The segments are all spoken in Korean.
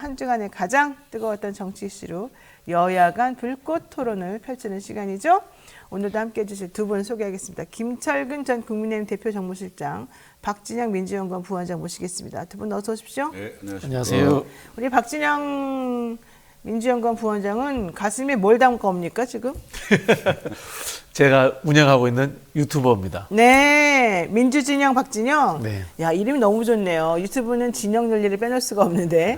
한 주간의 가장 뜨거웠던 정치 이슈로 여야 간 불꽃 토론을 펼치는 시간이죠. 오늘도 함께해 주실 두 분 소개하겠습니다. 김철근 전 국민의힘 대표 정무실장, 박진영 민주연구원 부원장 모시겠습니다. 두 분 어서 오십시오. 네, 안녕하세요. 우리 박진영 민주연구원 부원장은 가슴에 뭘 담고 옵니까 지금? 제가 운영하고 있는 유튜버입니다. 네, 민주진영 박진영. 네. 야, 이름이 너무 좋네요. 유튜브는 진영 논리를 빼놓을 수가 없는데.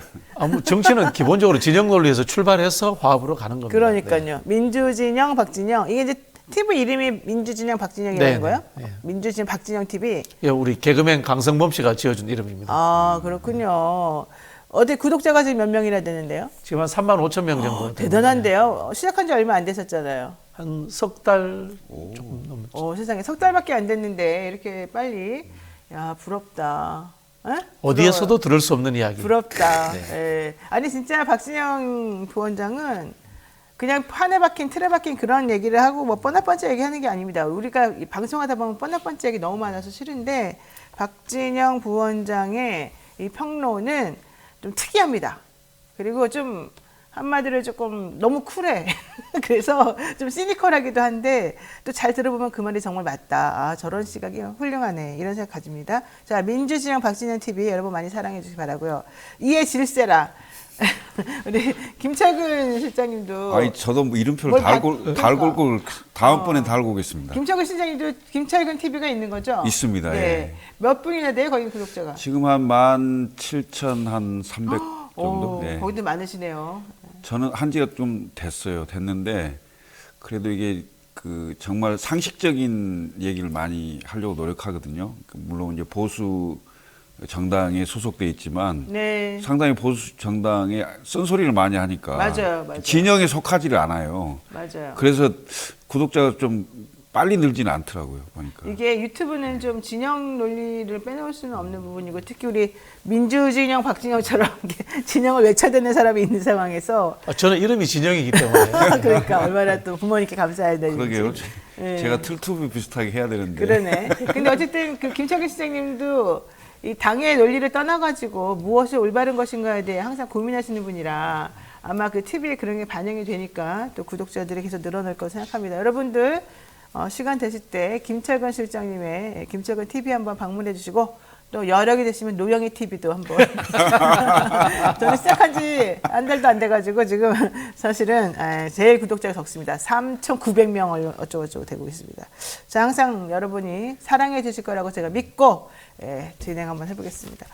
정치는 기본적으로 진영 논리에서 출발해서 화합으로 가는 겁니다. 그러니까요. 네. 민주진영 박진영. 이게 이제 TV 이름이 민주진영 박진영이라는 네, 거예요? 네. 민주진영 박진영 TV. 예, 우리 개그맨 강성범 씨가 지어준 이름입니다. 아, 그렇군요. 어디 구독자가 지금 몇 명이나 되는데요? 지금 한 3만 5천 명 정도. 대단한데요. 시작한 지 얼마 안 되셨잖아요. 한 석 달 조금 넘었죠. 세상에 석 달밖에 안 됐는데 이렇게 빨리. 야, 부럽다. 에? 어디에서도 들을 수 없는 이야기. 부럽다. 네. 예. 아니 진짜 박진영 부원장은 그냥 판에 박힌 틀에 박힌 그런 얘기를 하고 뭐 뻔뻔뻔째 얘기하는 게 아닙니다. 우리가 방송하다 보면 뻔뻔뻔째 얘기 너무 많아서 싫은데 박진영 부원장의 이 평론은 좀 특이합니다. 그리고 좀 한마디로 조금 너무 쿨해. 그래서 좀 시니컬하기도 한데 또 잘 들어보면 그 말이 정말 맞다. 아, 저런 시각이 훌륭하네. 이런 생각 가집니다. 자, 민주진영 박진영 TV 여러분 많이 사랑해 주시기 바라고요. 이해 질세라. 우리 김철근 실장님도. 아니 저도 뭐 이름표를 달고 걸 다음번엔 달고 오겠습니다. 김철근 실장님도 김철근 TV가 있는 거죠? 있습니다. 네. 예. 몇 분이나 돼요, 거기 구독자가? 지금 한 17,300 정도. 네. 거기도 많으시네요. 저는 한 지가 좀 됐는데 그래도 이게 그 정말 상식적인 얘기를 많이 하려고 노력하거든요. 물론 이제 보수 정당에 소속돼 있지만 네. 상당히 보수 정당에 쓴소리를 많이 하니까 맞아요. 진영에 속하지를 않아요. 맞아요. 그래서 구독자가 좀 빨리 늘지는 않더라고요, 보니까. 이게 유튜브는 좀 진영 논리를 빼놓을 수는 없는 부분이고 특히 우리 민주진영 박진영처럼 진영을 외쳐대는 사람이 있는 상황에서 저는 이름이 진영이기 때문에. 그러니까 얼마나 또 부모님께 감사해야 되는지. 그러게요. 네. 제가 틀투비 비슷하게 해야 되는데. 그러네. 근데 어쨌든 그 김철근 시장님도 이 당의 논리를 떠나가지고 무엇이 올바른 것인가에 대해 항상 고민하시는 분이라 아마 그 TV에 그런 게 반영이 되니까 또 구독자들이 계속 늘어날 거라고 생각합니다. 여러분들 시간 되실 때 김철근 실장님의 김철근 TV 한번 방문해 주시고 또 여력이 되시면 노영희 TV도 한번. 저는 시작한 지 한 달도 안 돼가지고 지금 사실은 제일 구독자가 적습니다. 3,900명 어쩌고저쩌고 되고 있습니다. 자, 항상 여러분이 사랑해 주실 거라고 제가 믿고 진행 한번 해보겠습니다.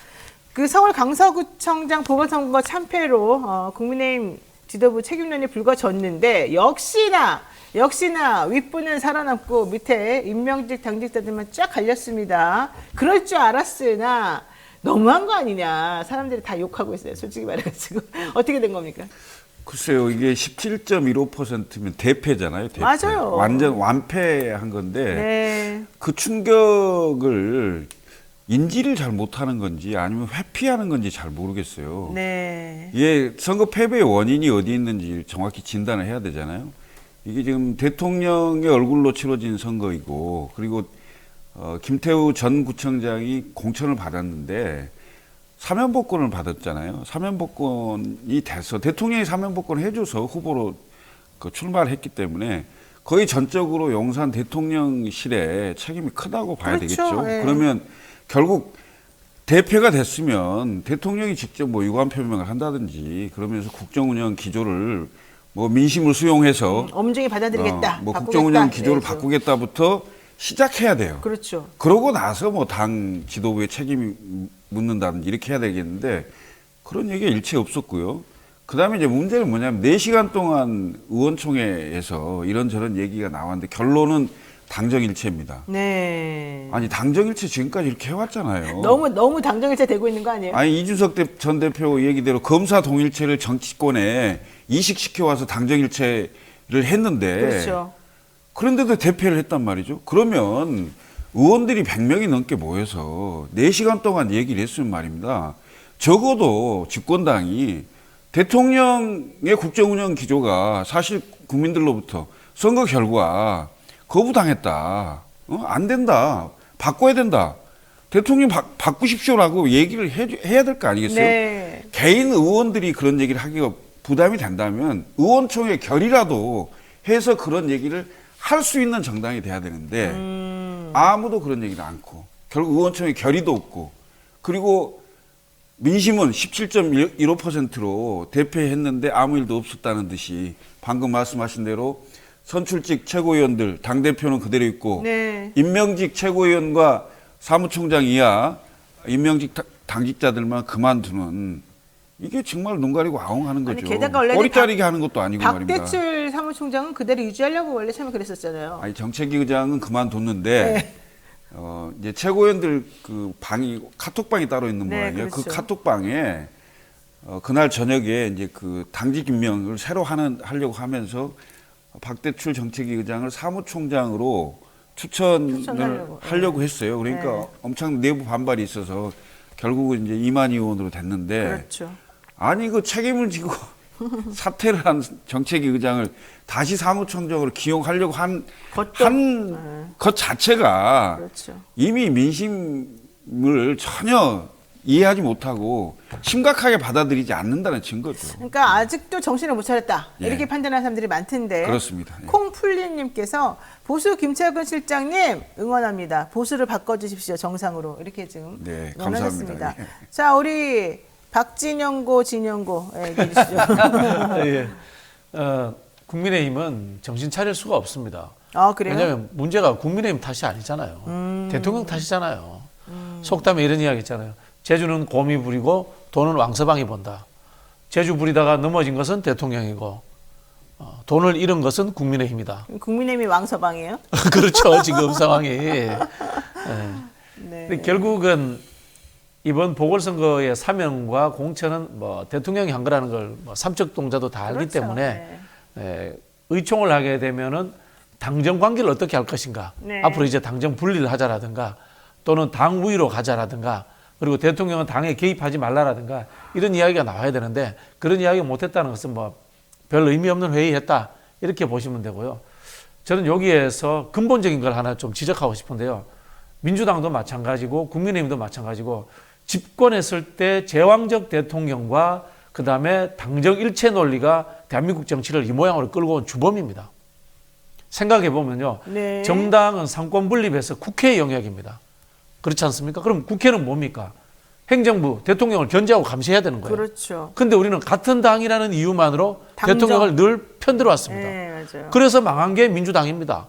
그 서울 강서구청장 보궐선거 참패로 국민의힘 지도부 책임론이 불거졌는데 역시나 윗분은 살아남고 밑에 임명직 당직자들만 쫙 갈렸습니다. 그럴 줄 알았으나 너무한 거 아니냐. 사람들이 다 욕하고 있어요. 솔직히 말해가지고. 어떻게 된 겁니까? 글쎄요, 이게 17.15%면 대패잖아요. 대패. 맞아요. 완전 완패한 건데 네. 그 충격을 인지를 잘 못하는 건지 아니면 회피하는 건지 잘 모르겠어요. 네. 이게 선거 패배의 원인이 어디 있는지 정확히 진단을 해야 되잖아요. 이게 지금 대통령의 얼굴로 치러진 선거이고 그리고 김태우 전 구청장이 공천을 받았는데 사면복권을 받았잖아요. 사면복권이 돼서 대통령이 사면복권을 해줘서 후보로 출마를 했기 때문에 거의 전적으로 용산 대통령실에 책임이 크다고 봐야 그렇죠. 되겠죠. 네. 그러면 결국 대표가 됐으면 대통령이 직접 뭐 유감 표명을 한다든지 그러면서 국정운영 기조를 뭐 민심을 수용해서 엄중히 받아들이겠다. 뭐 바꾸겠다. 국정운영 기조를 네, 바꾸겠다부터 시작해야 돼요. 그렇죠. 그러고 나서 뭐 당 지도부의 책임이 묻는다든지 이렇게 해야 되겠는데 그런 얘기가 일체 없었고요. 그다음에 이제 문제는 뭐냐면 4시간 동안 의원총회에서 이런저런 얘기가 나왔는데 결론은 당정일체입니다. 네. 아니 당정일체 지금까지 이렇게 해왔잖아요. 너무 당정일체 되고 있는 거 아니에요? 아니 이준석 전 대표 얘기대로 검사 동일체를 정치권에 이식시켜 와서 당정일체를 했는데 그렇죠. 그런데도 대패를 했단 말이죠. 그러면 의원들이 100명이 넘게 모여서 4시간 동안 얘기를 했으면 말입니다. 적어도 집권당이 대통령의 국정운영 기조가 사실 국민들로부터 선거 결과 거부당했다. 안 된다. 바꿔야 된다. 대통령 바꾸십시오라고 얘기를 해야 될 거 아니겠어요? 네. 개인 의원들이 그런 얘기를 하기가 부담이 된다면 의원총회 결의라도 해서 그런 얘기를 할 수 있는 정당이 돼야 되는데 아무도 그런 얘기를 않고 결국 의원총회 결의도 없고 그리고 민심은 17.15%로 대패했는데 아무 일도 없었다는 듯이 방금 말씀하신 대로 선출직 최고위원들 당대표는 그대로 있고 네. 임명직 최고위원과 사무총장 이하 임명직 당직자들만 그만두는 이게 정말 눈 가리고 아웅하는 거죠. 아니, 게다가 원래는 꼬리 자르게 하는 것도 아니고 말입니다. 박대출 사무총장은 그대로 유지하려고 원래 처음에 그랬었잖아요. 아니 정책위 의장은 그만뒀는데 네. 이제 최고위원들 그 방이 카톡방이 따로 있는 네, 모양이에요. 그렇죠. 그 카톡방에 그날 저녁에 이제 그 당직 임명을 새로 하려고 하면서 박대출 정책위 의장을 사무총장으로 추천을 하려고 했어요. 그러니까 네. 엄청 내부 반발이 있어서 결국은 이제 이만희 의원으로 됐는데 그렇죠. 아니 그 책임을 지고 사퇴를 한 정책위 의장을 다시 사무총장으로 기용하려고 한 것 자체가 그렇죠. 이미 민심을 전혀 이해하지 못하고 심각하게 받아들이지 않는다는 증거죠. 그러니까 아직도 정신을 못 차렸다. 예. 이렇게 판단하는 사람들이 많던데. 그렇습니다. 예. 콩풀리님께서 보수 김철근 실장님 응원합니다. 보수를 바꿔주십시오. 정상으로. 이렇게 지금 네, 응원하셨습니다. 감사합니다. 예. 자, 우리 박진영고 진영고 얘기해 주시죠. 예. 국민의힘은 정신 차릴 수가 없습니다. 아, 그래요? 왜냐하면 문제가 국민의힘 탓이 아니잖아요. 대통령 탓이잖아요. 속담에 이런 이야기 있잖아요. 제주는 곰이 부리고 돈은 왕서방이 본다. 제주 부리다가 넘어진 것은 대통령이고 돈을 잃은 것은 국민의힘이다. 국민의힘이 왕서방이에요? 그렇죠. 지금 상황이. 예. 네. 근데 결국은 이번 보궐선거의 사명과 공천은 뭐 대통령이 한 거라는 걸 뭐 삼척동자도 다 알기 그렇죠. 때문에 네. 의총을 하게 되면은 당정 관계를 어떻게 할 것인가. 네. 앞으로 이제 당정 분리를 하자라든가 또는 당 우위로 가자라든가 그리고 대통령은 당에 개입하지 말라라든가 이런 이야기가 나와야 되는데 그런 이야기 못했다는 것은 뭐 별 의미 없는 회의했다 이렇게 보시면 되고요. 저는 여기에서 근본적인 걸 하나 좀 지적하고 싶은데요. 민주당도 마찬가지고 국민의힘도 마찬가지고 집권했을 때 제왕적 대통령과 그다음에 당정 일체 논리가 대한민국 정치를 이 모양으로 끌고 온 주범입니다. 생각해 보면요. 네. 정당은 상권 분립해서 국회의 영역입니다. 그렇지 않습니까? 그럼 국회는 뭡니까? 행정부, 대통령을 견제하고 감시해야 되는 거예요. 그렇죠. 근데 우리는 같은 당이라는 이유만으로 당정. 대통령을 늘 편들어 왔습니다. 네, 맞아요. 그래서 망한 게 민주당입니다.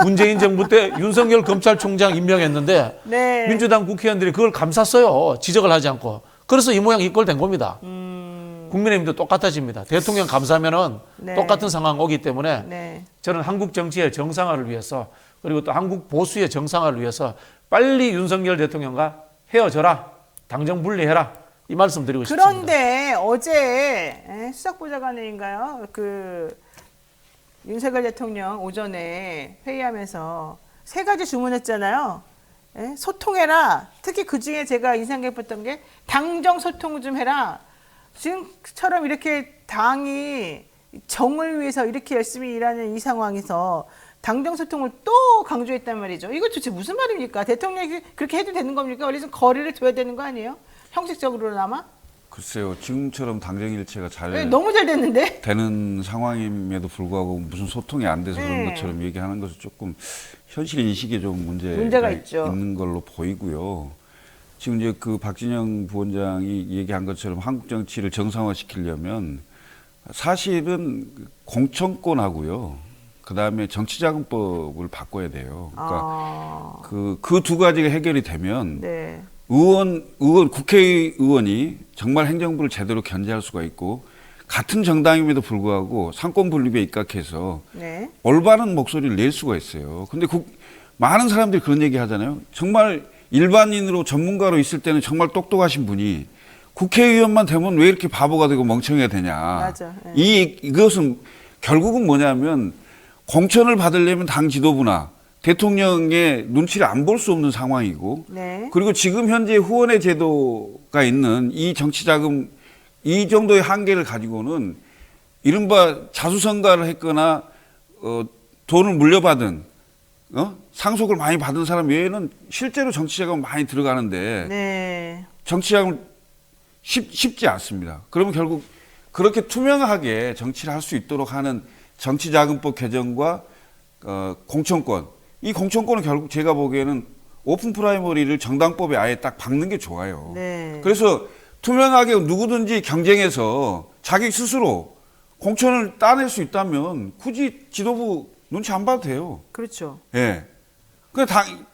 문재인 정부 때 윤석열 검찰총장 임명했는데 네. 민주당 국회의원들이 그걸 감쌌어요. 지적을 하지 않고. 그래서 이 모양 이 꼴 된 겁니다. 국민의힘도 똑같아집니다. 대통령 감사하면은 네. 똑같은 상황 오기 때문에 네. 저는 한국 정치의 정상화를 위해서 그리고 또 한국 보수의 정상화를 위해서 빨리 윤석열 대통령과 헤어져라. 당정 분리해라. 이 말씀 드리고 싶습니다. 그런데 어제 수석보좌관인가요? 그 윤석열 대통령 오전에 회의하면서 3가지 주문했잖아요. 소통해라. 특히 그중에 제가 인상 깊었던 게 당정 소통 좀 해라. 지금처럼 이렇게 당이 정을 위해서 이렇게 열심히 일하는 이 상황에서 당정 소통을 또 강조했단 말이죠. 이거 도대체 무슨 말입니까? 대통령이 그렇게 해도 되는 겁니까? 원래 좀 거리를 둬야 되는 거 아니에요? 형식적으로나마? 글쎄요. 지금처럼 당정일체가 잘 너무 잘 됐는데? 되는 상황임에도 불구하고 무슨 소통이 안 돼서 그런 네. 것처럼 얘기하는 것은 조금 현실 인식에 좀 문제가 있죠. 있는 걸로 보이고요. 지금 이제 그 박진영 부원장이 얘기한 것처럼 한국 정치를 정상화시키려면 사실은 공천권하고요. 그 다음에 정치자금법을 바꿔야 돼요. 그러니까 그 두 가지가 해결이 되면 네. 국회의원이 정말 행정부를 제대로 견제할 수가 있고 같은 정당임에도 불구하고 상권 분립에 입각해서 네. 올바른 목소리를 낼 수가 있어요. 근데 많은 사람들이 그런 얘기 하잖아요. 정말 일반인으로 전문가로 있을 때는 정말 똑똑하신 분이 국회의원만 되면 왜 이렇게 바보가 되고 멍청이가 되냐. 맞아. 네. 이것은 결국은 뭐냐면 공천을 받으려면 당 지도부나 대통령의 눈치를 안 볼 수 없는 상황이고 네. 그리고 지금 현재 후원의 제도가 있는 이 정치자금 이 정도의 한계를 가지고는 이른바 자수성가를 했거나 돈을 물려받은 상속을 많이 받은 사람 외에는 실제로 정치 자금 많이 들어가는데 네. 정치 자금 쉽지 않습니다. 그러면 결국 그렇게 투명하게 정치를 할 수 있도록 하는 정치자금법 개정과 공천권, 이 공천권은 결국 제가 보기에는 오픈 프라이머리를 정당법에 아예 딱 박는 게 좋아요. 네. 그래서 투명하게 누구든지 경쟁해서 자기 스스로 공천을 따낼 수 있다면 굳이 지도부 눈치 안 봐도 돼요. 그렇죠. 예.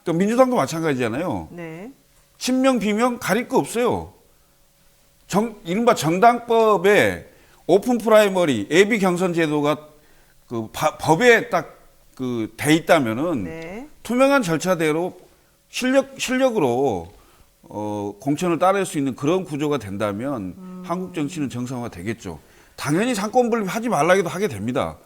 또 민주당도 마찬가지잖아요. 네. 친명 비명 가릴 거 없어요. 이른바 정당법에 오픈 프라이머리 예비 경선 제도가 법에 딱 돼 있다면은 네. 투명한 절차대로 실력으로 공천을 따낼 수 있는 그런 구조가 된다면 한국 정치는 정상화 되겠죠. 당연히 상권 분립하지 말라 해도 하게 됩니다.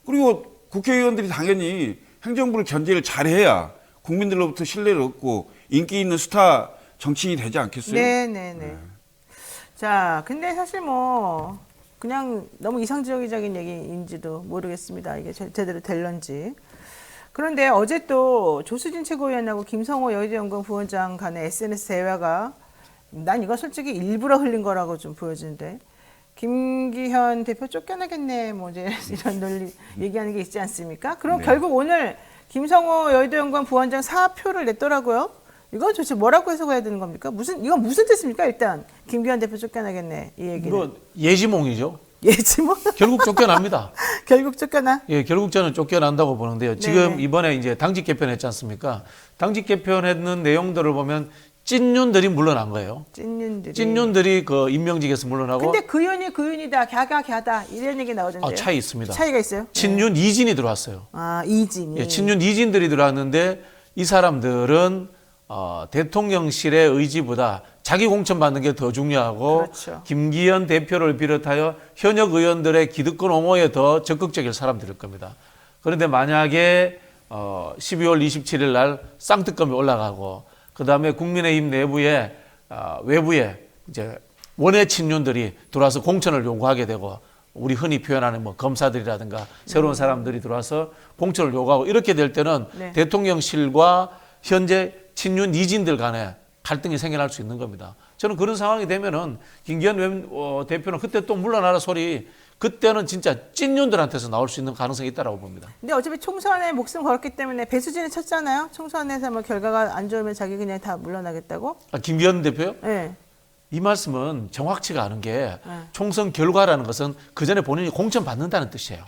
그리고 국회의원들이 당연히 행정부를 견제를 잘해야 국민들로부터 신뢰를 얻고 인기 있는 스타 정치인이 되지 않겠어요? 네. 자, 근데 사실 뭐 그냥 너무 이상적인 얘기인지도 모르겠습니다. 이게 제대로 될런지. 그런데 어제 또 조수진 최고위원하고 김성호 여의도연구원 부원장 간의 SNS 대화가 난 이거 솔직히 일부러 흘린 거라고 좀 보여지는데 김기현 대표 쫓겨나겠네 뭐 이제 이런 논리 얘기하는 게 있지 않습니까? 그럼 네. 결국 오늘 김성호 여의도연구원 부원장 사표를 냈더라고요. 이건 도대체 뭐라고 해석해야 되는 겁니까? 이건 무슨 뜻입니까? 일단 김기현 대표 쫓겨나겠네 이 얘기는. 이거 예지몽이죠. 예지몽? 결국 쫓겨납니다. 결국 쫓겨나? 예, 결국 저는 쫓겨난다고 보는데요. 지금 네네. 이번에 이제 당직 개편했지 않습니까? 당직 개편했는 내용들을 보면 찐윤들이 물러난 거예요. 찐윤들이 그 임명직에서 물러나고. 근데 그 윤이다, 갸다 이런 얘기 나오던데요. 차이 있습니다. 차이가 있어요? 친윤 이진이 들어왔어요. 아, 이진이. 예, 친윤 이진들이 들어왔는데 이 사람들은 대통령실의 의지보다 자기 공천 받는 게 더 중요하고 그렇죠. 김기현 대표를 비롯하여 현역 의원들의 기득권 옹호에 더 적극적일 사람들일 겁니다. 그런데 만약에 12월 27일 날 쌍특검이 올라가고 그다음에 국민의힘 내부에 외부에 이제 원외 친윤들이 들어와서 공천을 요구하게 되고 우리 흔히 표현하는 뭐 검사들이라든가 새로운 사람들이 들어와서 공천을 요구하고 이렇게 될 때는 네. 대통령실과 현재 친윤 이진들 간에 갈등이 생겨날 수 있는 겁니다. 저는 그런 상황이 되면은 김기현 대표는 그때 또 물러나라 소리 그때는 진짜 찐윤들한테서 나올 수 있는 가능성이 있다고 봅니다. 근데 어차피 총선에 목숨 걸었기 때문에 배수진을 쳤잖아요. 총선에서 뭐 결과가 안 좋으면 자기 그냥 다 물러나겠다고? 김기현 대표요? 네. 이 말씀은 정확치가 않은 게 네. 총선 결과라는 것은 그 전에 본인이 공천 받는다는 뜻이에요.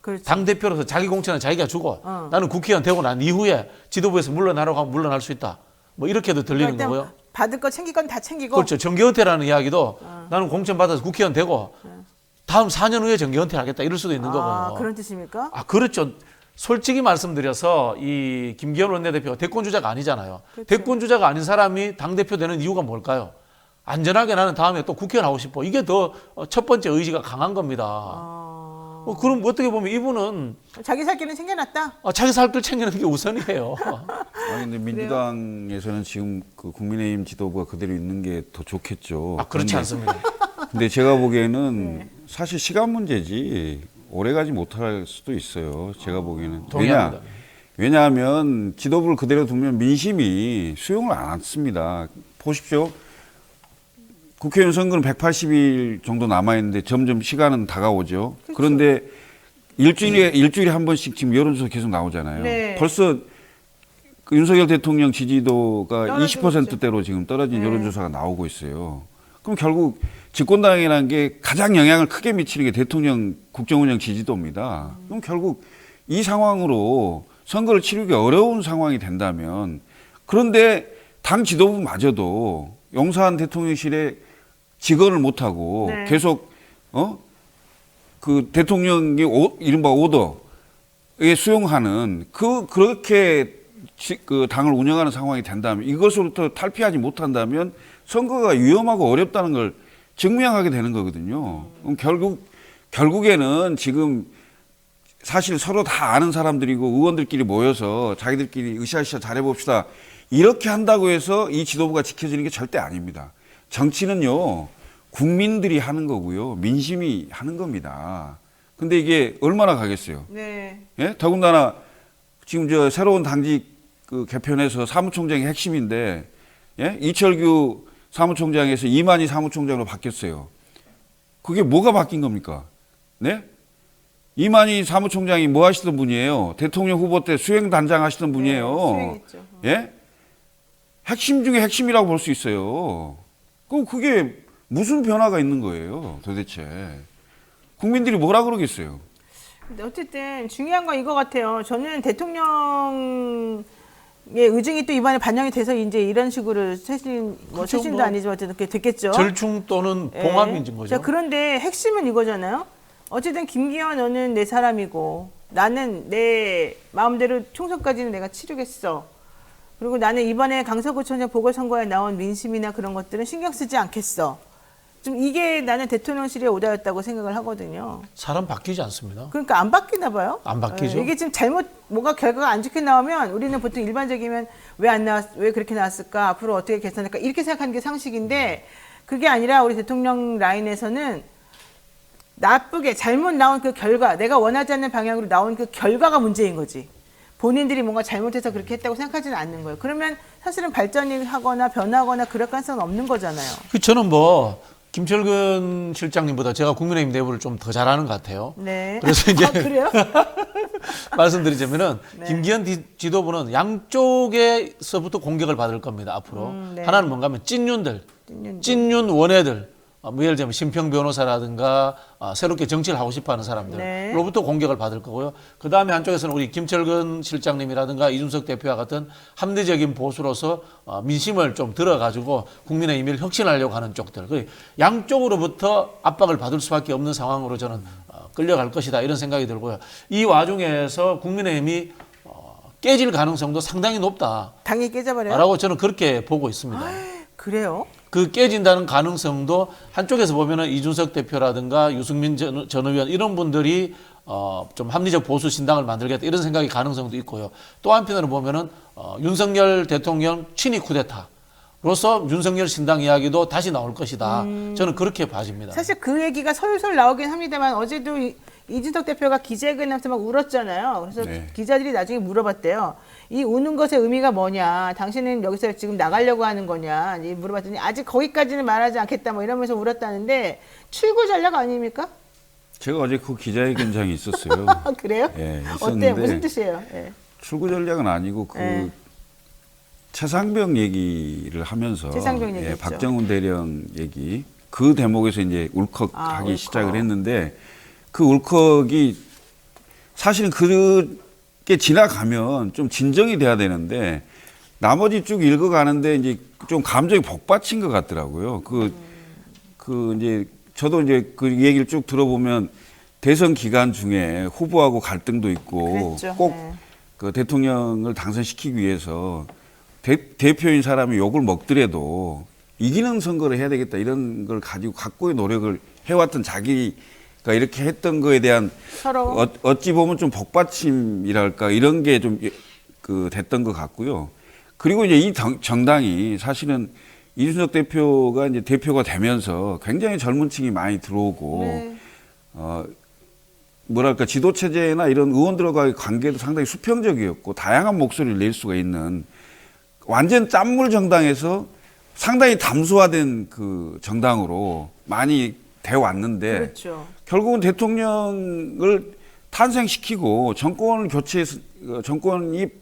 그렇죠. 당 대표로서 자기 공천은 자기가 주고 나는 국회의원 되고 난 이후에 지도부에서 물러나라고 하면 물러날 수 있다. 뭐 이렇게도 들리는 그러니까 거고요. 받을 거 챙길 건 다 챙기고. 그렇죠. 정계은퇴라는 이야기도 나는 공천 받아서 국회의원 되고 다음 4년 후에 정계은퇴하겠다 이럴 수도 있는 거고요. 그런 뜻입니까? 그렇죠. 솔직히 말씀드려서 이 김기현 원내대표가 대권 주자가 아니잖아요. 그렇죠. 대권 주자가 아닌 사람이 당 대표 되는 이유가 뭘까요? 안전하게 나는 다음에 또 국회의원 하고 싶어. 이게 더 첫 번째 의지가 강한 겁니다. 그럼 어떻게 보면 이분은 자기 살 길은 챙겨놨다. 자기 살 길 챙기는 게 우선이에요. 아니 근데 민주당에서는 지금 그 국민의힘 지도부가 그대로 있는 게 더 좋겠죠. 그렇지 않습니다. 근데 제가 보기에는 사실 시간 문제지 오래 가지 못할 수도 있어요. 제가 보기에는. 동의합니다. 왜냐하면 지도부를 그대로 두면 민심이 수용을 안 했습니다. 보십시오. 국회의원 선거는 180일 정도 남아있는데 점점 시간은 다가오죠. 그렇죠. 그런데 일주일에 한 번씩 지금 여론조사 계속 나오잖아요. 네. 벌써 그 윤석열 대통령 지지도가 떨어지고 20%대로 지금 떨어진 네. 여론조사가 나오고 있어요. 그럼 결국 집권당이라는 게 가장 영향을 크게 미치는 게 대통령 국정운영 지지도입니다. 그럼 결국 이 상황으로 선거를 치르기 어려운 상황이 된다면 그런데 당 지도부마저도 용산 대통령실에 직언을 못하고 네. 계속 그 대통령이 이른바 오더에 수용하는 그렇게 그 당을 운영하는 상황이 된다면 이것으로부터 탈피하지 못한다면 선거가 위험하고 어렵다는 걸 증명하게 되는 거거든요. 그럼 결국에는 지금 사실 서로 다 아는 사람들이고 의원들끼리 모여서 자기들끼리 으쌰으쌰 잘해봅시다. 이렇게 한다고 해서 이 지도부가 지켜지는 게 절대 아닙니다. 정치는요, 국민들이 하는 거고요. 민심이 하는 겁니다. 근데 이게 얼마나 가겠어요? 네. 예? 더군다나 지금 저 새로운 당직 그 개편해서 사무총장이 핵심인데, 예? 이철규 사무총장에서 이만희 사무총장으로 바뀌었어요. 그게 뭐가 바뀐 겁니까? 네? 이만희 사무총장이 뭐 하시던 분이에요? 대통령 후보 때 수행단장 하시던 분이에요. 네, 수행했죠. 예? 핵심 중에 핵심이라고 볼 수 있어요. 그럼 그게 무슨 변화가 있는 거예요, 도대체? 국민들이 뭐라 그러겠어요? 근데 어쨌든 중요한 건 이거 같아요. 저는 대통령의 의중이 또 이번에 반영이 돼서 이제 이런 식으로 그렇죠, 쇄신도 뭐 아니지만 어쨌든 그렇게 됐겠죠. 절충 또는 봉합인지 예. 뭐죠. 자, 그런데 핵심은 이거잖아요. 어쨌든 김기현 너는 내 사람이고 나는 내 마음대로 총선까지는 내가 치르겠어. 그리고 나는 이번에 강서구청장 보궐선거에 나온 민심이나 그런 것들은 신경 쓰지 않겠어. 좀 이게 나는 대통령실의 오다였다고 생각을 하거든요. 사람 바뀌지 않습니다. 그러니까 안 바뀌나 봐요. 안 바뀌죠. 이게 지금 잘못 뭐가 결과가 안 좋게 나오면 우리는 보통 일반적이면 왜 그렇게 나왔을까? 앞으로 어떻게 개선할까? 이렇게 생각하는 게 상식인데 그게 아니라 우리 대통령 라인에서는 나쁘게 잘못 나온 그 결과, 내가 원하지 않는 방향으로 나온 그 결과가 문제인 거지. 본인들이 뭔가 잘못해서 그렇게 했다고 생각하지는 않는 거예요. 그러면 사실은 발전이 하거나 변하거나 그럴 가능성은 없는 거잖아요. 저는 뭐 김철근 실장님보다 제가 국민의힘 내부를 좀 더 잘하는 것 같아요. 네. 그래서 이제 그래요? 말씀드리자면은 네. 김기현 지도부는 양쪽에서부터 공격을 받을 겁니다. 앞으로 네. 하나는 뭔가 하면 찐윤 원애들. 뭐 예를 들면 심평 변호사라든가 새롭게 정치를 하고 싶어하는 사람들로부터 네. 공격을 받을 거고요. 그 다음에 한쪽에서는 우리 김철근 실장님이라든가 이준석 대표와 같은 합리적인 보수로서 민심을 좀 들어가지고 국민의힘을 혁신하려고 하는 쪽들. 양쪽으로부터 압박을 받을 수밖에 없는 상황으로 저는 끌려갈 것이다 이런 생각이 들고요. 이 와중에서 국민의힘이 깨질 가능성도 상당히 높다. 당이 깨져버려요? 라고 저는 그렇게 보고 있습니다. 그래요? 그 깨진다는 가능성도 한쪽에서 보면은 이준석 대표라든가 유승민 전 의원 이런 분들이 좀 합리적 보수 신당을 만들겠다 이런 생각이 가능성도 있고요. 또 한편으로 보면은 윤석열 대통령 친위 쿠데타로서 윤석열 신당 이야기도 다시 나올 것이다. 저는 그렇게 봐집니다. 사실 그 얘기가 설설 나오긴 합니다만 어제도 이준석 대표가 기자회견에서 막 울었잖아요. 그래서 네. 기자들이 나중에 물어봤대요. 이 우는 것의 의미가 뭐냐? 당신은 여기서 지금 나가려고 하는 거냐? 이제 물어봤더니 아직 거기까지는 말하지 않겠다 뭐 이러면서 울었다는데 출구 전략 아닙니까? 제가 어제 그 기자회견장에 있었어요. 아, 그래요? 예, 어때요? 있었는데 무슨 뜻이에요? 예. 출구 전략은 아니고 그 예. 최상병 얘기를 하면서 최상병 예, 얘기했죠. 박정훈 대령 얘기 그 대목에서 이제 울컥하기 울컥. 시작을 했는데 그 울컥이 사실은 그게 지나가면 좀 진정이 돼야 되는데 나머지 쭉 읽어가는데 이제 좀 감정이 복받친 것 같더라고요. 그 이제 저도 이제 그 얘기를 쭉 들어보면 대선 기간 중에 후보하고 갈등도 있고 그랬죠. 꼭 네. 그 대통령을 당선시키기 위해서 대표인 사람이 욕을 먹더라도 이기는 선거를 해야 되겠다 이런 걸 가지고 각고의 노력을 해왔던 자기가 이렇게 했던 거에 대한 서로 어찌 보면 좀 복받침이랄까 이런 게 좀 그 됐던 것 같고요. 그리고 이제 이 정당이 사실은 이준석 대표가 이제 대표가 되면서 굉장히 젊은 층이 많이 들어오고 네. 뭐랄까 지도 체제나 이런 의원들과의 관계도 상당히 수평적이었고 다양한 목소리를 낼 수가 있는 완전 짠물 정당에서 상당히 담소화된 그 정당으로 많이 돼 왔는데 그렇죠. 결국은 대통령을 탄생시키고 정권을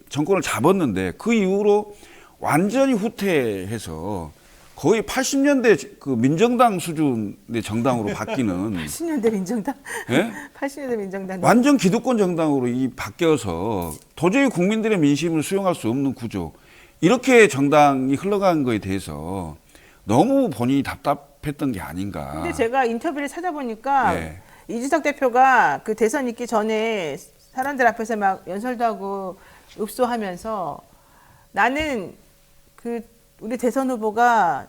정권을 잡았는데 그 이후로 완전히 후퇴해서 거의 80년대 그 민정당 수준의 정당으로 바뀌는 80년대 민정당? 예? 80년대 민정당. 완전 기득권 정당으로 바뀌어서 도저히 국민들의 민심을 수용할 수 없는 구조. 이렇게 정당이 흘러간 거에 대해서 너무 본인이 답답했던 게 아닌가. 근데 제가 인터뷰를 찾아보니까 네. 이준석 대표가 그 대선 있기 전에 사람들 앞에서 막 연설도 하고 읍소하면서 나는 그 우리 대선 후보가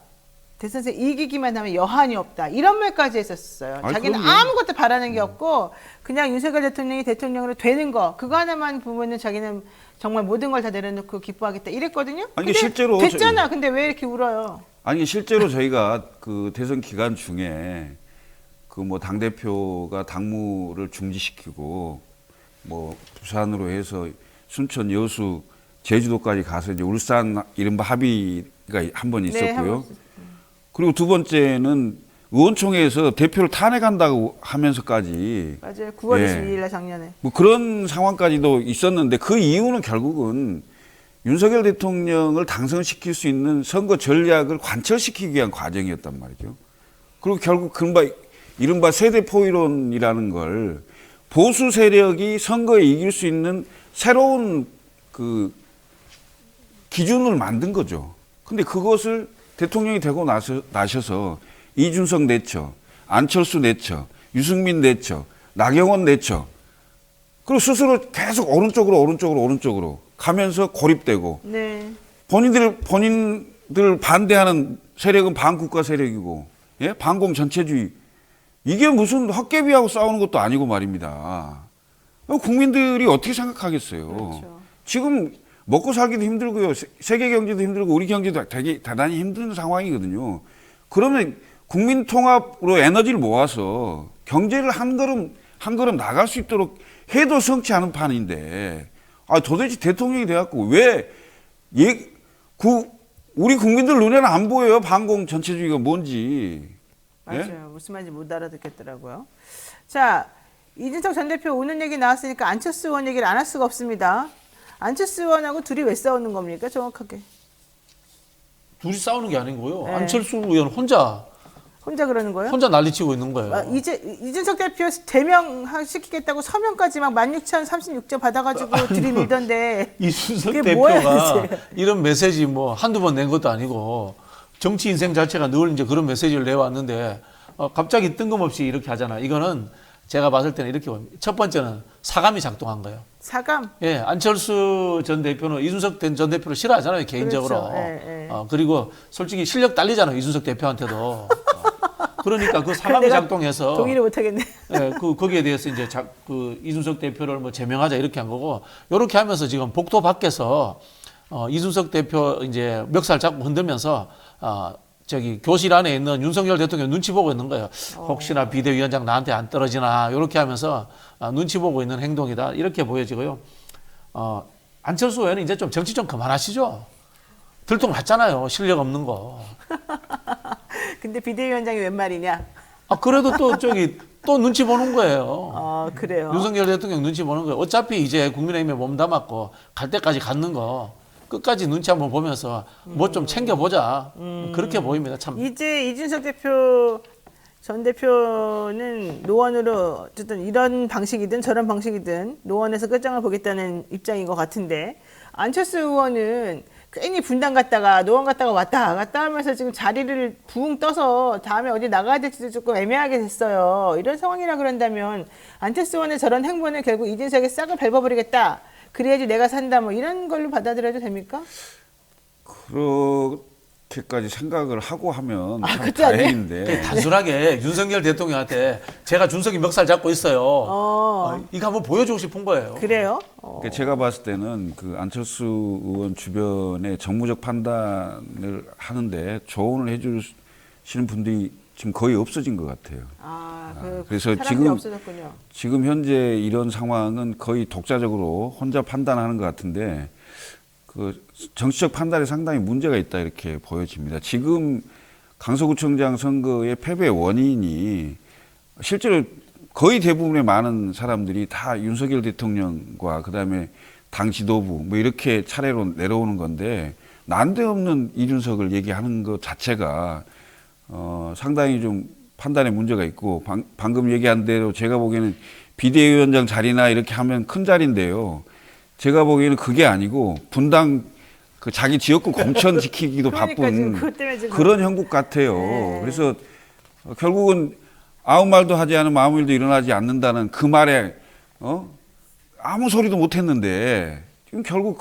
대선에서 이기기만 하면 여한이 없다. 이런 말까지 했었어요. 아니, 자기는 그럼요. 아무것도 바라는 게 없고 그냥 윤석열 대통령이 대통령으로 되는 거 그거 하나만 보면은 자기는 정말 모든 걸 다 내려놓고 기뻐하겠다 이랬거든요. 아니, 근데 실제로 됐잖아. 근데 왜 이렇게 울어요? 아니 실제로 저희가 그 대선 기간 중에 그 뭐 당 대표가 당무를 중지시키고 뭐 부산으로 해서 순천 여수 제주도까지 가서 이제 울산 이른바 합의가 한 번 네, 있었고요. 한번 그리고 두 번째는 의원총회에서 대표를 탄핵한다고 하면서까지 맞아요. 9월 예. 22일 날 작년에. 뭐 그런 상황까지도 있었는데 그 이유는 결국은 윤석열 대통령을 당선시킬 수 있는 선거 전략을 관철시키기 위한 과정이었단 말이죠. 그리고 결국 이른바 세대 포위론이라는 걸 보수 세력이 선거에 이길 수 있는 새로운 그 기준을 만든 거죠. 근데 그것을 대통령이 되고 나셔서 이준석 내처, 안철수 내처, 유승민 내처, 나경원 내처, 그리고 스스로 계속 오른쪽으로 가면서 고립되고 네. 본인들 반대하는 세력은 반국가 세력이고, 예? 반공 전체주의. 이게 무슨 헛개비하고 싸우는 것도 아니고 말입니다. 국민들이 어떻게 생각하겠어요? 그렇죠. 지금 먹고 살기도 힘들고요. 세계 경제도 힘들고 우리 경제도 되게 대단히 힘든 상황이거든요. 그러면 국민 통합으로 에너지를 모아서 경제를 한 걸음 나갈 수 있도록 해도 성치 않은 판인데, 도대체 대통령이 돼갖고 왜 우리 국민들 눈에는 안 보여요. 반공 전체주의가 뭔지. 맞아요. 예? 무슨 말인지 못 알아듣겠더라고요. 자, 이준석 전 대표 오는 얘기 나왔으니까 안철수 의원 얘기를 안 할 수가 없습니다. 안철수 의원하고 둘이 왜 싸우는 겁니까? 정확하게. 둘이 싸우는 게 아니고요. 네. 안철수 의원 혼자 그러는 거예요? 난리치고 있는 거예요. 이준석 대표 제명시키겠다고 서명까지 막 16,036점 받아가지고 들이밀던데. 이준석 그게 뭐야, 대표가 도대체? 이런 메시지 뭐 한두 번 낸 것도 아니고 정치 인생 자체가 늘 이제 그런 메시지를 내왔는데 갑자기 뜬금없이 이렇게 하잖아. 이거는 제가 봤을 때는 이렇게 봅니다. 첫 번째는 사감이 작동한 거예요. 사감? 예, 안철수 전 대표는 이준석 전 대표를 싫어하잖아요, 개인적으로. 그렇죠. 예, 예. 그리고 솔직히 실력 딸리잖아요, 이준석 대표한테도. 그러니까 그 사감이 내가 작동해서 동의를 못하겠네. 예, 거기에 대해서 이제 이준석 대표를 뭐 제명하자 이렇게 한 거고, 이렇게 하면서 지금 복도 밖에서 이준석 대표 이제 멱살 잡고 흔들면서 교실 안에 있는 윤석열 대통령 눈치 보고 있는 거예요. 혹시나 비대위원장 나한테 안 떨어지나 이렇게 하면서 눈치 보고 있는 행동이다 이렇게 보여지고요. 안철수 의원은 이제 좀 정치 좀 그만하시죠. 들통났잖아요. 실력 없는 거. 근데 비대위원장이 웬 말이냐? 그래도 또 눈치 보는 거예요. 그래요. 윤석열 대통령 눈치 보는 거예요. 어차피 이제 국민의힘에 몸담았고 갈 때까지 갔는 거 끝까지 눈치 한번 보면서 뭐 좀 챙겨보자. 그렇게 보입니다. 참. 이제 이준석 전 대표는 노원으로 어쨌든 이런 방식이든 저런 방식이든 노원에서 끝장을 보겠다는 입장인 것 같은데, 안철수 의원은 괜히 분당 갔다가 노원 갔다가 왔다 갔다 하면서 지금 자리를 붕 떠서 다음에 어디 나가야 될지도 조금 애매하게 됐어요. 이런 상황이라 그런다면 안철수 의원의 저런 행보는 결국 이준석의 싹을 밟아버리겠다. 그래야지 내가 산다. 뭐 이런 걸로 받아들여도 됩니까? 그렇게까지 생각을 하고 하면 참 그때 아니에요? 다행인데. 단순하게 윤석열 대통령한테 제가 준석이 멱살 잡고 있어요. 이거 한번 보여주고 싶은 거예요. 그래요? 그러니까 제가 봤을 때는 그 안철수 의원 주변에 정무적 판단을 하는데 조언을 해주시는 분들이 지금 거의 없어진 것 같아요. 그래서 지금 없어졌군요. 지금 현재 이런 상황은 거의 독자적으로 혼자 판단하는 것 같은데, 그 정치적 판단에 상당히 문제가 있다 이렇게 보여집니다. 지금 강서구청장 선거의 패배의 원인이 실제로 거의 대부분의 많은 사람들이 다 윤석열 대통령과 그다음에 당 지도부 뭐 이렇게 차례로 내려오는 건데, 난데없는 이준석을 얘기하는 것 자체가 상당히 좀 판단에 문제가 있고, 방금 얘기한 대로 제가 보기에는 비대위원장 자리나 이렇게 하면 큰 자리인데요. 제가 보기에는 그게 아니고 분당 그 자기 지역구 공천 지키기도 그러니까 바쁜 지금 그것 때문에 지금 그런 형국 같아요. 네. 그래서 결국은 아무 말도 하지 않으면 아무 일도 일어나지 않는다는 그 말에 아무 소리도 못 했는데, 지금 결국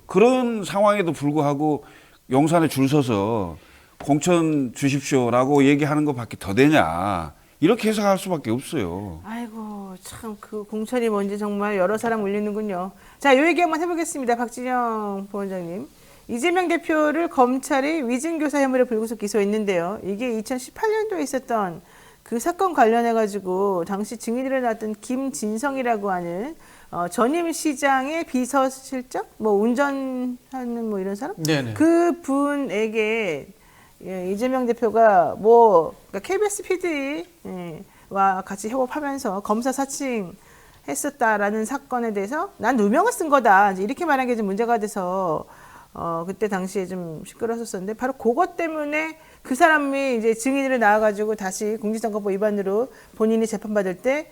그런 상황에도 불구하고 용산에 줄 서서 공천 주십시오라고 얘기하는 것밖에 더 되냐, 이렇게 해석할 수밖에 없어요. 아이고, 참 그 공천이 뭔지 정말 여러 사람 울리는군요. 자, 요 얘기 한번 해보겠습니다. 박진영 부원장님. 이재명 대표를 검찰이 위증교사 혐의로 불구속 기소했는데요. 이게 2018년도에 있었던 그 사건 관련해가지고 당시 증인으로 나왔던 김진성이라고 하는 전임 시장의 비서실장, 뭐 운전하는 뭐 이런 사람, 네네. 그 분에게 예, 이재명 대표가 뭐 그러니까 KBS PD와 같이 협업하면서 검사 사칭 했었다라는 사건에 대해서 난 누명을 쓴 거다 이제 이렇게 말한 게 좀 문제가 돼서 그때 당시에 좀 시끄러웠었는데 바로 그것 때문에 그 사람이 이제 증인으로 나와가지고 다시 공직선거법 위반으로 본인이 재판받을 때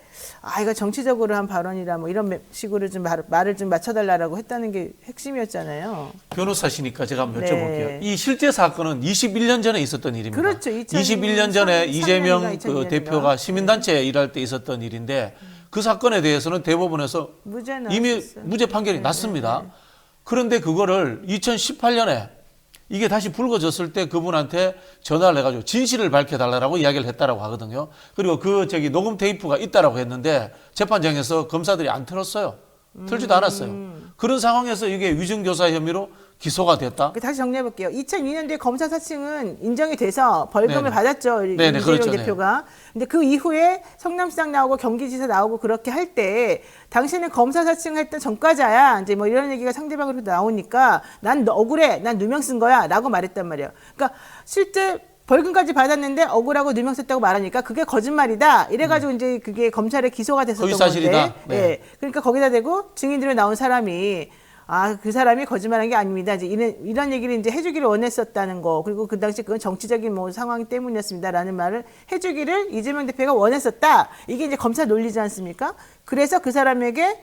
이거 정치적으로 한 발언이라 뭐 이런 식으로 좀 말을 좀 맞춰달라고 했다는 게 핵심이었잖아요. 변호사시니까 제가 한번 네. 여쭤볼게요. 이 실제 사건은 21년 전에 있었던 일입니다. 그렇죠. 21년 전에 2003년인가, 이재명 2002년인가. 그 대표가 시민단체에 일할 때 있었던 일인데 그 사건에 대해서는 대법원에서 무죄 이미 나왔었어요. 무죄 판결이 네, 났습니다. 네. 그런데 그거를 2018년에 이게 다시 불거졌을 때 그분한테 전화를 해가지고 진실을 밝혀달라고 이야기를 했다라고 하거든요. 그리고 녹음 테이프가 있다라고 했는데 재판장에서 검사들이 안 틀었어요. 틀지도 않았어요. 그런 상황에서 이게 위증교사 혐의로 기소가 됐다. 다시 정리해 볼게요. 2002년도에 검사 사칭은 인정이 돼서 벌금을 네네. 받았죠. 네네, 이재명 그렇죠. 대표가. 근데 그 이후에 성남시장 나오고 경기지사 나오고 그렇게 할 때 당신은 검사 사칭했던 전과자야. 이제 뭐 이런 얘기가 상대방으로 나오니까 난 억울해. 난 누명 쓴 거야. 라고 말했단 말이에요. 그러니까 실제 벌금까지 받았는데 억울하고 누명 썼다고 말하니까 그게 거짓말이다. 이래가지고 이제 그게 검찰에 기소가 됐었던 허위사실이다. 건데. 네. 예. 그러니까 거기다 대고 증인으로 나온 사람이 그 사람이 거짓말한 게 아닙니다. 이제 이런 얘기를 이제 해주기를 원했었다는 거. 그리고 그 당시 그건 정치적인 뭐 상황 때문이었습니다라는 말을 해주기를 이재명 대표가 원했었다. 이게 이제 검사 논리지 않습니까? 그래서 그 사람에게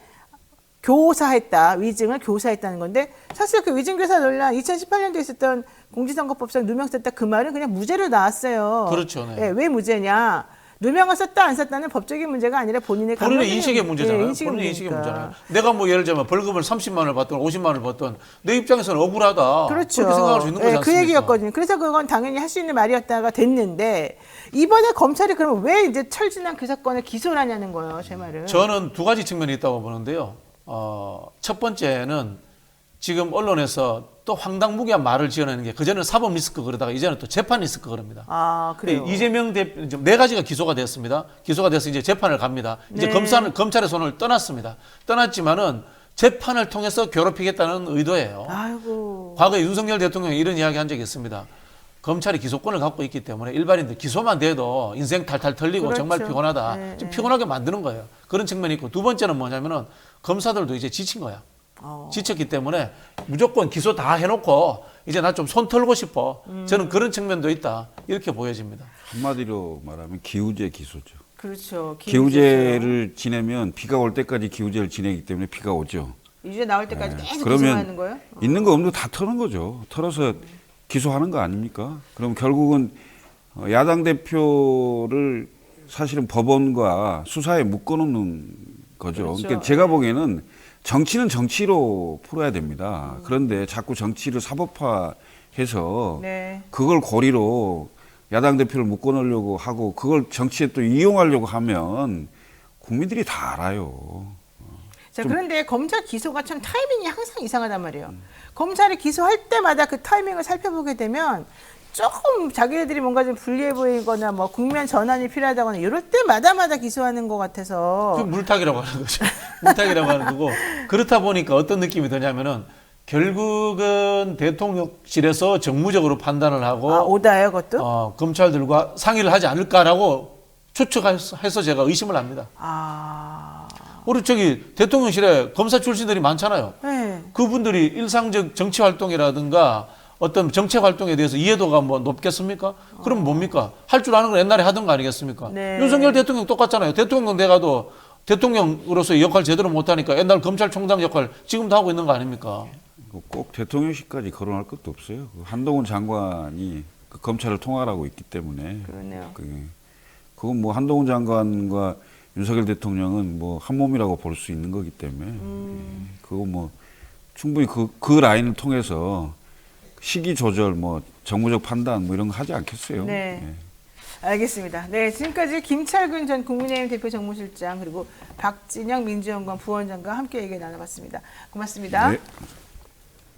교사했다. 위증을 교사했다는 건데 사실 그 위증교사 논란 2018년도에 있었던 공직선거법상 누명 썼다 그 말은 그냥 무죄로 나왔어요. 그렇죠. 네. 예, 왜 무죄냐? 누명을 썼다 안 썼다는 법적인 문제가 아니라 본인의 본인의 감정적인 인식의 문제잖아요. 예, 인식의 본인의 인식의 문제니까. 문제잖아요. 내가 뭐 예를 들면 벌금을 30만 원을 받든 50만 원을 받든 내 입장에서는 억울하다. 그렇죠. 그렇게 생각할 수 있는 거지 예, 않습니까? 그 얘기였거든요. 그래서 그건 당연히 할 수 있는 말이었다가 됐는데 이번에 검찰이 그러면 왜 이제 철진한 그 사건을 기소를 하냐는 거예요. 제 말은. 저는 두 가지 측면이 있다고 보는데요. 첫 번째는 지금 언론에서 또 황당무계한 말을 지어내는 게 그전에는 사법 리스크 그러다가 이제는 또 재판 리스크 그럽니다. 그래요. 이재명 대표 지금 네 가지가 기소가 됐습니다. 기소가 돼서 이제 재판을 갑니다. 이제 네. 검찰의 손을 떠났습니다. 떠났지만은 재판을 통해서 괴롭히겠다는 의도예요. 아이고. 과거에 윤석열 대통령이 이런 이야기 한 적이 있습니다. 검찰이 기소권을 갖고 있기 때문에 일반인들 기소만 돼도 인생 탈탈 털리고 그렇죠. 정말 피곤하다. 네, 좀 네. 피곤하게 만드는 거예요. 그런 측면이 있고 두 번째는 뭐냐면은 검사들도 이제 지친 거야. 지쳤기 때문에 무조건 기소 다 해놓고 이제 나 좀 손 털고 싶어. 저는 그런 측면도 있다. 이렇게 보여집니다. 한마디로 말하면 기우제 기소죠. 그렇죠. 기우제를 지내면 비가 올 때까지 기우제를 지내기 때문에 비가 오죠. 유죄 나올 때까지 네. 계속 그러면 기소하는 거예요? 있는 거 없는 거 다 털는 거죠. 털어서 기소하는 거 아닙니까? 그럼 결국은 야당 대표를 사실은 법원과 수사에 묶어놓는 거죠. 그렇죠. 그러니까 제가 보기에는 정치는 정치로 풀어야 됩니다. 그런데 자꾸 정치를 사법화해서 네. 그걸 고리로 야당 대표를 묶어놓으려고 하고 그걸 정치에 또 이용하려고 하면 국민들이 다 알아요. 자, 그런데 검찰 기소가 참 타이밍이 항상 이상하단 말이에요. 검찰이 기소할 때마다 그 타이밍을 살펴보게 되면 조금 자기네들이 뭔가 좀 불리해 보이거나 뭐 국면 전환이 필요하다거나 이럴 때마다마다 기소하는 것 같아서. 그 물타기라고 하는 거죠. 물타기라고 하는 거고 그렇다 보니까 어떤 느낌이 드냐면은 결국은 대통령실에서 정무적으로 판단을 하고 오다예요, 그것도? 검찰들과 상의를 하지 않을까라고 추측해서 제가 의심을 합니다. 우리 대통령실에 검사 출신들이 많잖아요. 네. 그분들이 일상적 정치 활동이라든가 어떤 정책 활동에 대해서 이해도가 뭐 높겠습니까? 그럼 뭡니까? 할 줄 아는 건 옛날에 하던 거 아니겠습니까? 네. 윤석열 대통령 똑같잖아요. 대통령 돼가도 대통령으로서 역할 제대로 못하니까 옛날 검찰총장 역할 지금도 하고 있는 거 아닙니까? 꼭 대통령실까지 거론할 것도 없어요. 한동훈 장관이 그 검찰을 통할하고 있기 때문에. 그러네요. 그건 뭐 한동훈 장관과 윤석열 대통령은 뭐 한 몸이라고 볼 수 있는 거기 때문에. 그거 뭐 충분히 그 라인을 통해서 시기 조절, 뭐 정무적 판단 뭐 이런 거 하지 않겠어요. 네. 네. 알겠습니다. 네, 지금까지 김철근 전 국민의힘 대표 정무실장 그리고 박진영 민주연구원 부원장과 함께 얘기 나눠봤습니다. 고맙습니다. 네.